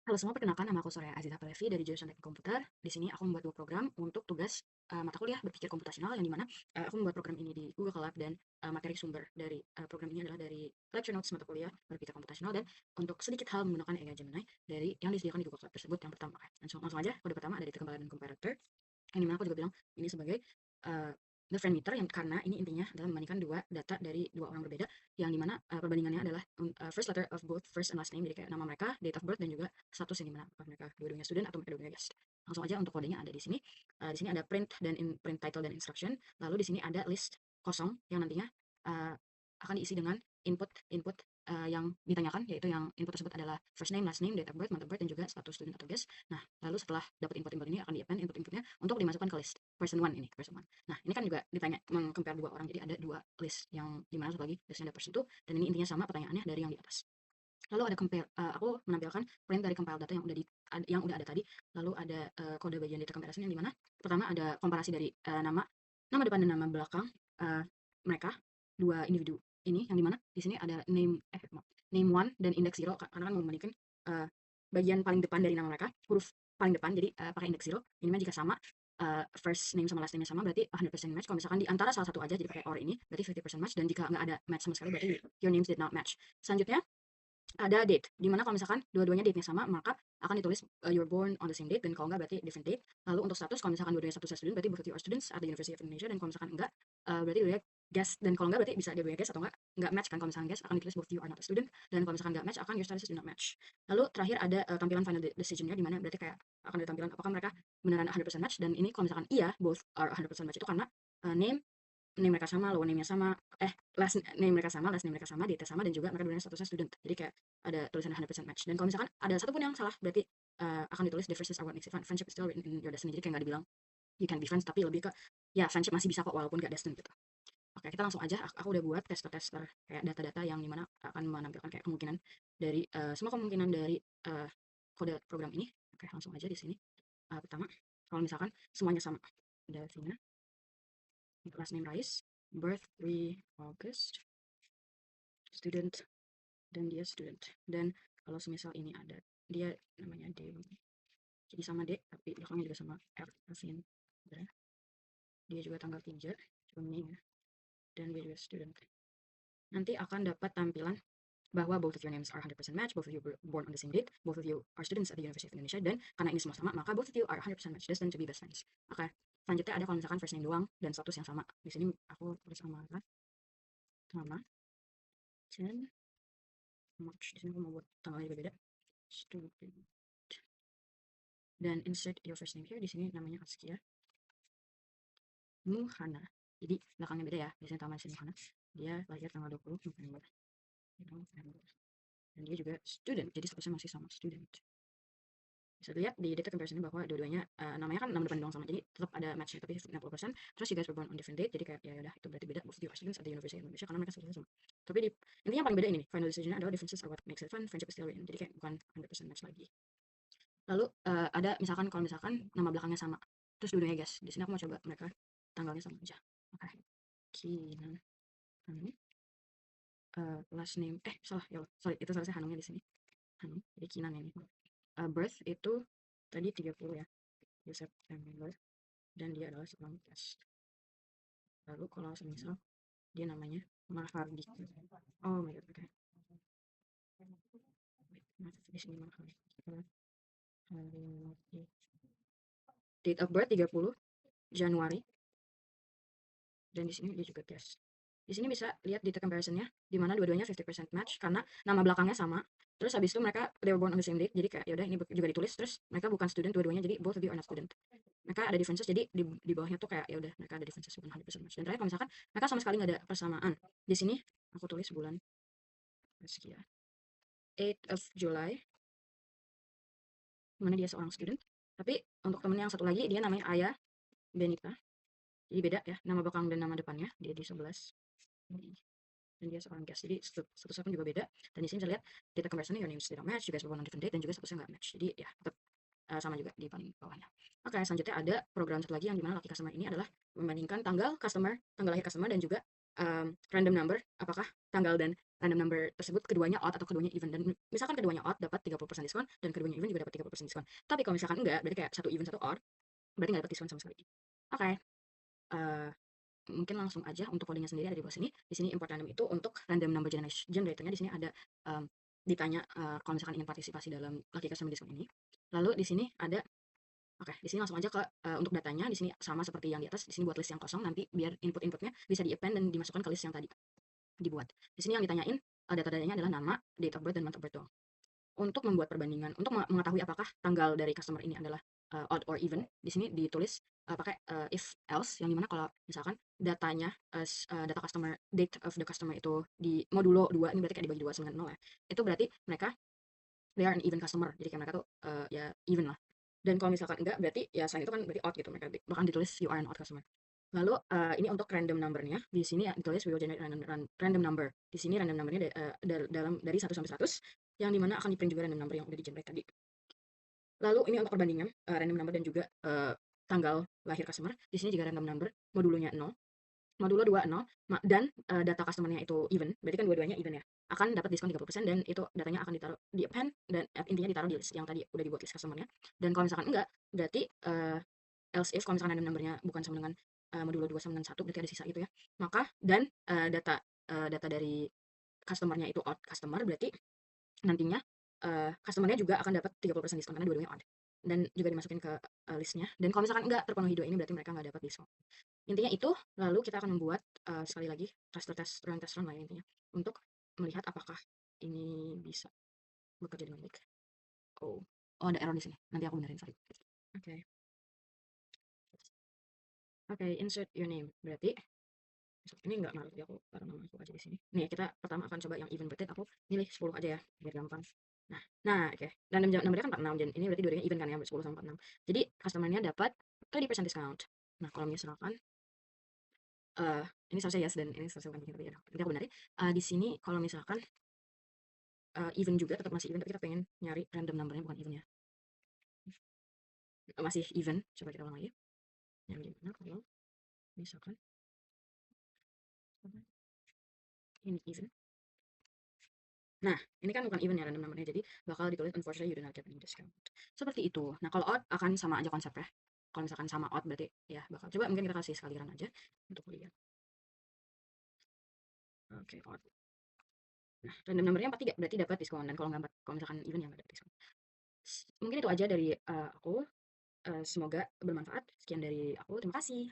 Halo semua, perkenalkan nama aku Soraya Aziza Palevi dari jurusan Teknik Komputer. Di sini aku membuat dua program untuk tugas mata kuliah berpikir komputasional yang dimana aku membuat program ini di Google Colab dan materi sumber dari program ini adalah dari lecture notes mata kuliah berpikir komputasional dan untuk sedikit hal menggunakan AI Gemini dari yang disediakan di Google Colab tersebut yang pertama. Langsung aja, kode pertama ada data kembaran dan comparator yang dimana aku juga bilang ini sebagai uh, the friend meter yang karena ini intinya adalah membandingkan dua data dari dua orang berbeda yang dimana perbandingannya adalah first letter of both first and last name, jadi kayak nama mereka, date of birth, dan juga status yang dimana apakah mereka dua-duanya student atau mereka dua-duanya guest. Langsung aja untuk kodenya ada di sini. Di sini ada print dan print title dan instruction. Lalu di sini ada list kosong yang nantinya uh, akan diisi dengan input yang ditanyakan, yaitu yang input tersebut adalah first name, last name, date of birth, month of birth, dan juga status student atau guest. Nah, lalu setelah dapat input-input ini akan di-append input-inputnya untuk dimasukkan ke list person one ini, person one. Nah, ini kan juga ditanya meng-compare dua orang, jadi ada dua list yang dimana satu lagi listnya ada person two, dan ini intinya sama pertanyaannya dari yang di atas. Lalu ada compare, aku menampilkan print dari compile data yang udah ada tadi. Lalu ada kode bagian data comparison yang dimana pertama ada komparasi dari nama depan dan nama belakang mereka dua individu ini, yang dimana di sini ada name one dan index zero karena kan membandingkan bagian paling depan dari nama mereka, huruf paling depan, jadi pakai index zero. Ini jika sama first name sama last name-nya sama berarti 100% match. Kalau misalkan di antara salah satu aja jadi pakai or ini berarti 50% match, dan jika nggak ada match sama sekali berarti your names did not match. Selanjutnya ada date, dimana kalau misalkan dua-duanya date-nya sama, maka akan ditulis you're born on the same date, dan kalau enggak berarti different date. Lalu untuk status, kalau misalkan dua-duanya statusnya student, berarti both of you are students at the University of Indonesia, dan kalau misalkan enggak, berarti dua-duanya guest, dan kalau enggak berarti bisa dua-duanya guest atau enggak match kan. Kalau misalkan guest akan ditulis both of you are not a student, dan kalau misalkan enggak match akan your statuses do not match. Lalu terakhir ada tampilan final decision-nya, dimana berarti kayak akan ada tampilan apakah mereka beneran 100% match, dan ini kalau misalkan iya both are 100% match itu karena name name mereka sama, lower name-nya sama, last name mereka sama, last name mereka sama, date sama, dan juga mereka dua statusnya student. Jadi kayak ada tulisan 100% match. Dan kalau misalkan ada satu pun yang salah, berarti akan ditulis differences are what makes it fun. Friendship is still written in your destiny. Jadi kayak nggak dibilang you can be friends, tapi lebih ke ya friendship masih bisa kok walaupun gak destined gitu. Oke, kita langsung aja. Aku udah buat tester-tester kayak data-data yang dimana akan menampilkan kayak kemungkinan dari semua kemungkinan dari kode program ini. Oke, langsung aja di sini. Pertama, kalau misalkan semuanya sama, ada Vina, last name Rais, birth 3 August, student, dan dia student. Dan kalau semisal ini ada dia namanya D, jadi sama D tapi belakangnya juga sama R, Alvin. Dia juga tanggal 3 Juni ya, dan dia juga student. Nanti akan dapat tampilan bahwa both of your names are 100% match, both of you were born on the same date, both of you are students at the University of Indonesia, dan karena ini semua sama, maka both of you are 100% match, destined to be best friends. Oke, selanjutnya ada kalau misalkan first name doang dan status yang sama. Di sini aku tulis nama, dan March. Di sini aku mau buat tanggalnya juga beda. Student. Dan insert your first name here. Di sini namanya Askia Muhana. Jadi belakangnya beda ya. Biasanya taman sini Muhana. Dia lahir tanggal 20 November. Dan dia juga student. Jadi statusnya masih sama student. Bisa dilihat di data comparison bahwa dua-duanya namanya kan nama depan doang sama. Jadi tetap ada matchnya tapi 60%. Terus you guys were born on different date. Jadi kayak ya udah itu berarti beda. Both of you are students at the University of Indonesia karena mereka statusnya sama. Tapi intinya yang paling beda ini nih. Final decision adalah differences are what makes it fun. Friendship is still written. Jadi kayak bukan 100% match lagi. Lalu ada misalkan kalau misalkan nama belakangnya sama, terus dua-duanya guys. Di sini aku mau coba mereka tanggalnya sama aja. Oke. Kinan. Hanum. Last name salah ya Allah. Sorry, itu salah saya Hanumnya di sini. Hanum. Jadi Kinan ini. Birth itu tadi 30 ya. Di September, dan dia adalah seorang guest. Lalu kalau semisal dia namanya Mahardika. Oh my god, oke. Di sini Mahardika. Date of birth 30 Januari, dan di sini dia juga guest. Di sini bisa lihat data comparison-nya, di mana dua-duanya 50% match karena nama belakangnya sama. Terus habis itu mereka they were born on the same date, jadi kayak yaudah ini juga ditulis. Terus mereka bukan student dua-duanya, jadi both of you are not student. Mereka ada differences, jadi di bawahnya tuh kayak yaudah mereka ada differences bukan 100% match. Dan terakhir kalau misalkan mereka sama sekali nggak ada persamaan, di sini aku tulis bulan sekian 8 of July, mana dia seorang student. Tapi untuk temen yang satu lagi dia namanya Aya Benita, jadi beda ya nama belakang dan nama depannya, dia di 11 dan dia seorang guest, jadi statusnya pun juga beda. Dan di sini bisa lihat data comparison your names tidak match, you guys were born on different date, dan juga statusnya nggak match. Jadi ya tetap sama juga di paling bawahnya. Oke, selanjutnya ada program satu lagi yang dimana lucky customer ini adalah membandingkan tanggal lahir customer, dan juga random number, apakah tanggal dan random number tersebut keduanya odd atau keduanya even, dan misalkan keduanya odd dapat 30% diskon dan keduanya even juga dapat 30% diskon. Tapi kalau misalkan enggak, berarti kayak satu even satu odd, berarti nggak dapat diskon sama sekali. Oke, eh, mungkin langsung aja untuk codingnya sendiri ada di bawah sini. Di sini import random itu untuk random number generatornya. Di sini ada ditanya kalau misalkan ingin partisipasi dalam lucky customer diskon ini. Lalu di sini ada, oke, di sini langsung aja ke untuk datanya. Di sini sama seperti yang di atas. Di sini buat list yang kosong, nanti biar inputnya bisa di-append dan dimasukkan ke list yang tadi dibuat. Di sini yang ditanyain data-datanya adalah nama, date of birth, dan month of birth doang. Untuk membuat perbandingan, untuk mengetahui apakah tanggal dari customer ini adalah odd or even, di sini ditulis pakai if else, yang dimana kalau misalkan datanya data customer, date of the customer itu di modulo 2, ini berarti kayak dibagi 2 dengan 0 ya. Itu berarti mereka they are an even customer. Jadi kayak mereka tuh ya even lah. Dan kalau misalkan enggak, berarti ya selain itu kan berarti odd gitu. Mereka bahkan ditulis you are an odd customer. Lalu ini untuk random numbernya, di sini ya ditulis we will generate random number. Di sini random numbernya dalam dari 1 sampai 100, yang dimana akan di-print juga random number yang udah di-generate tadi. Lalu ini untuk perbandingan random number dan juga tanggal lahir customer. Di sini juga random number, modulonya 0, modulo 2 0, dan data customernya itu even, berarti kan dua-duanya even ya, akan dapat diskon 30%, dan itu datanya akan ditaruh di append, dan intinya ditaruh di list yang tadi udah dibuat list customernya. Dan kalau misalkan enggak, berarti else if, kalau misalkan random numbernya bukan sama dengan modulo 2 sama dengan 1, berarti ada sisa gitu ya. Maka dan data dari customernya itu odd customer, berarti nantinya customernya juga akan dapat 30% diskon karena dua-duanya odd. Dan juga dimasukin ke listnya. Dan kalau misalkan enggak terpenuhi dua ini, berarti mereka nggak dapat diskon. Intinya itu, lalu kita akan membuat sekali lagi test run lah ya intinya, untuk melihat apakah ini bisa bekerja dengan baik. Oh, ada error di sini. Nanti aku benerin, sorry. Oke. Oke, insert your name. Berarti ini nggak ngaruh, jadi aku taruh nama aku aja di sini. Nih, kita pertama akan coba yang even birthday. Aku pilih 10 aja ya, biar gampang. Oke. Dan nomornya kan 46, dan ini berarti dua-duanya even kan ya, 10 sama 46. Jadi customer-nya dapat 30% discount. Nah, kalau misalkan ini seharusnya yes dan ini seharusnya bukan, tapi ya nanti aku benerin. Di sini kalau misalkan even juga, tetap masih even, tapi kita pengen nyari random numbernya bukan even ya. Masih even, coba kita ulang lagi. Yang gimana kalau misalkan ini even. Nah, ini kan bukan even ya random numbernya, jadi bakal ditulis unfortunately you do not get any discount. Seperti itu. Nah, kalau odd akan sama aja konsepnya. Kalau misalkan sama odd berarti ya bakal. Coba mungkin kita kasih sekali run aja untuk lihat. Oke, odd. Nah, random numbernya 43 berarti dapat diskon, dan kalau misalkan even ya nggak dapat diskon. Mungkin itu aja dari aku. Semoga bermanfaat. Sekian dari aku. Terima kasih.